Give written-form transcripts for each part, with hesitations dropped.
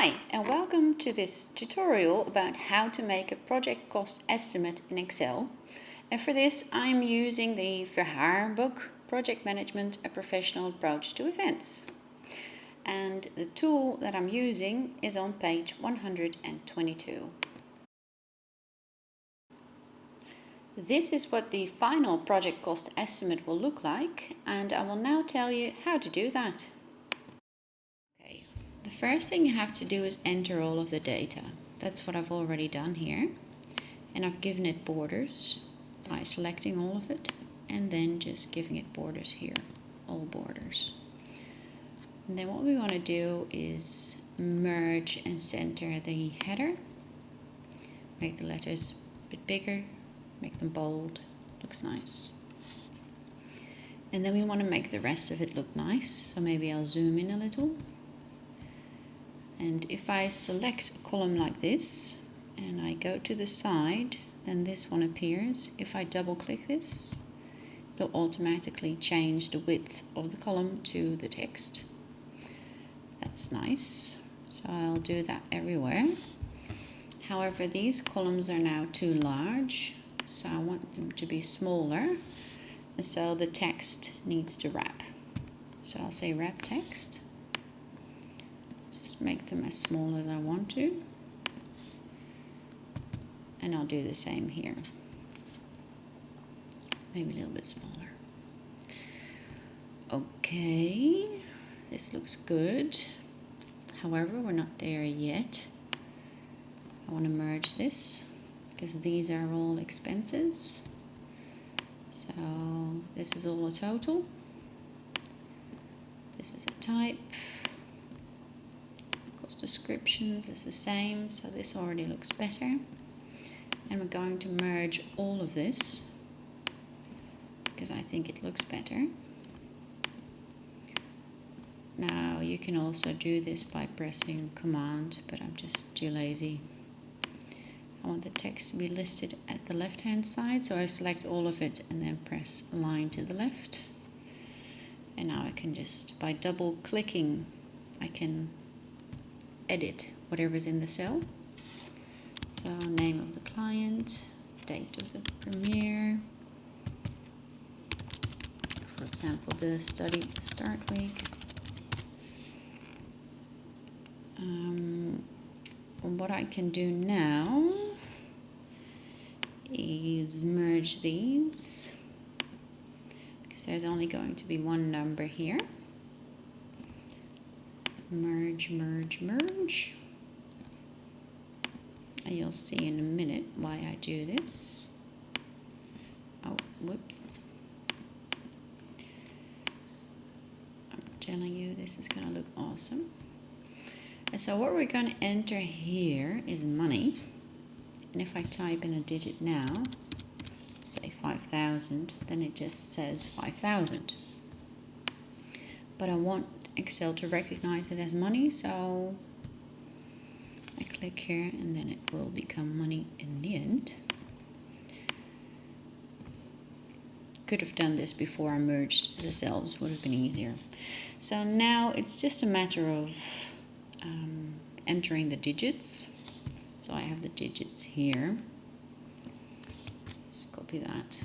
Hi, and welcome to this tutorial about how to make a project cost estimate in Excel. And for this, I'm using the Verhaar book, Project Management, A Professional Approach to Events. And the tool that I'm using is on page 122. This is what the final project cost estimate will look like, and I will now tell you how to do that. The first thing you have to do is enter all of the data. That's what I've already done here. And I've given it borders by selecting all of it and then just giving it borders here, all borders. And then what we want to do is merge and center the header. Make the letters a bit bigger, make them bold, looks nice. And then we want to make the rest of it look nice. So maybe I'll zoom in a little. And if I select a column like this and I go to the side, then this one appears. If I double click this, it'll automatically change the width of the column to the text. That's nice. So I'll do that everywhere. However, these columns are now too large, so I want them to be smaller. And so the text needs to wrap. So I'll say wrap text. Make them as small as I want to, and I'll do the same here, maybe a little bit smaller. Okay, this looks good. However, we're not there yet. I want to merge this because these are all expenses, so this is all a total, this is a type. Descriptions is the same, so this already looks better, and we're going to merge all of this because I think it looks better. Now you can also do this by pressing Command, but I'm just too lazy. I want the text to be listed at the left hand side, so I select all of it and then press Align to the left, and now I can just, by double clicking, I can edit whatever's in the cell. So name of the client, date of the premiere, for example the study start week. What I can do now is merge these because there's only going to be one number here. Merge, merge, merge. And you'll see in a minute why I do this. Oh, whoops. I'm telling you, this is going to look awesome. And so what we're going to enter here is money. And if I type in a digit now, say 5,000, then it just says 5,000. But I want Excel to recognize it as money, so I click here and then it will become money in the end. Could have done this before I merged the cells, would have been easier. So now it's just a matter of entering the digits. So I have the digits here. Just copy that.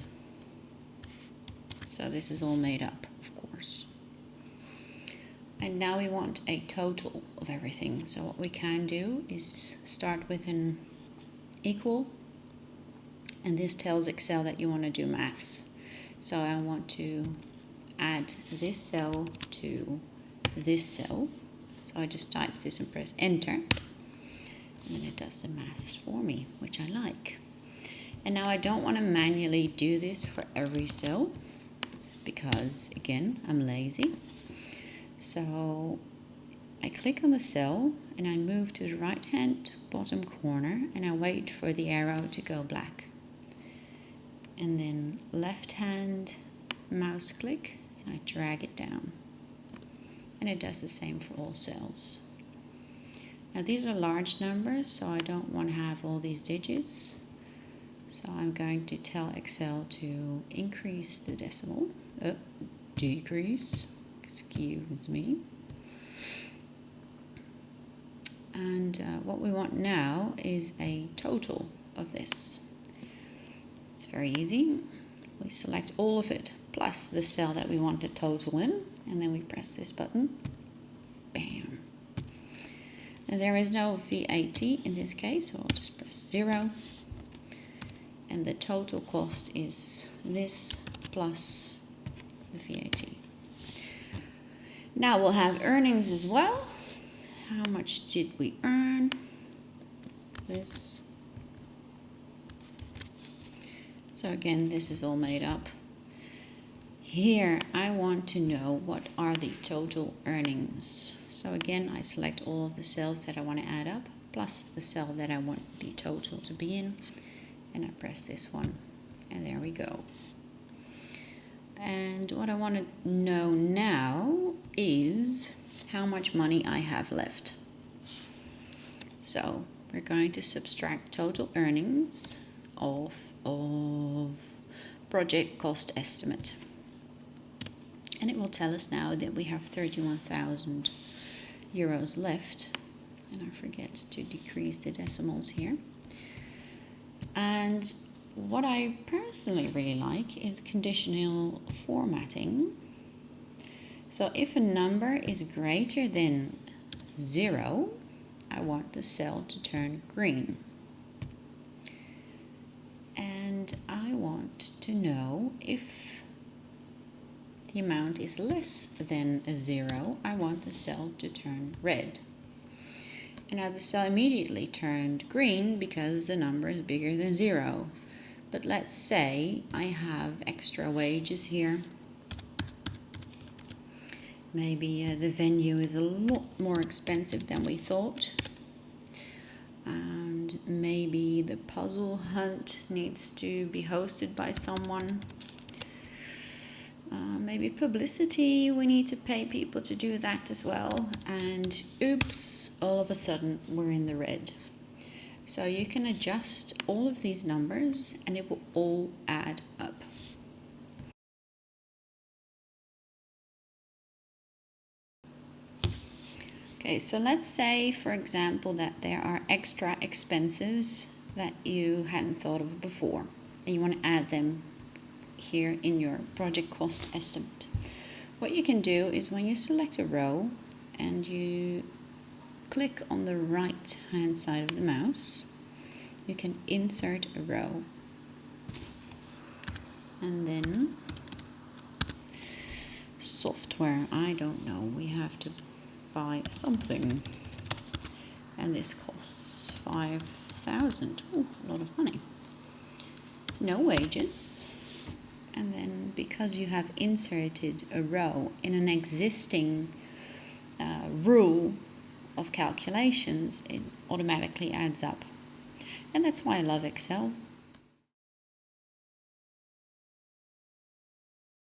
So this is all made up, of course. And now we want a total of everything. So what we can do is start with an equal. And this tells Excel that you want to do maths. So I want to add this cell to this cell. So I just type this and press enter. And then it does the maths for me, which I like. And now I don't want to manually do this for every cell because, again, I'm lazy. So I click on the cell and I move to the right hand bottom corner and I wait for the arrow to go black. And then left hand mouse click and I drag it down. And it does the same for all cells. Now these are large numbers, so I don't want to have all these digits. So I'm going to tell Excel to increase the decimal, decrease, excuse me. And what we want now is a total of this. It's very easy. We select all of it plus the cell that we want the total in, and then we press this button. Bam. And there is no VAT in this case, so I'll just press 0. And the total cost is this plus the VAT. Now we'll have earnings as well. How much did we earn? This. So again, this is all made up. Here I want to know what are the total earnings. So again, I select all of the cells that I want to add up, plus the cell that I want the total to be in, and I press this one, and there we go. And what I want to know now is how much money I have left. So we're going to subtract total earnings of project cost estimate. And it will tell us now that we have 31,000 euros left. And I forget to decrease the decimals here. And what I personally really like is conditional formatting. So if a number is greater than 0, I want the cell to turn green. And I want to know if the amount is less than 0, I want the cell to turn red. And now the cell immediately turned green because the number is bigger than 0. But let's say I have extra wages here. Maybe the venue is a lot more expensive than we thought. And maybe the puzzle hunt needs to be hosted by someone. Maybe publicity, we need to pay people to do that as well. And oops, all of a sudden we're in the red. So you can adjust all of these numbers and it will all add up. Okay, so let's say, for example, that there are extra expenses that you hadn't thought of before, and you want to add them here in your project cost estimate. What you can do is when you select a row and you click on the right hand side of the mouse, you can insert a row. And then software, I don't know, we have to buy something. And this costs 5,000. Oh, a lot of money. No wages. And then because you have inserted a row in an existing rule of calculations, it automatically adds up. And that's why I love Excel.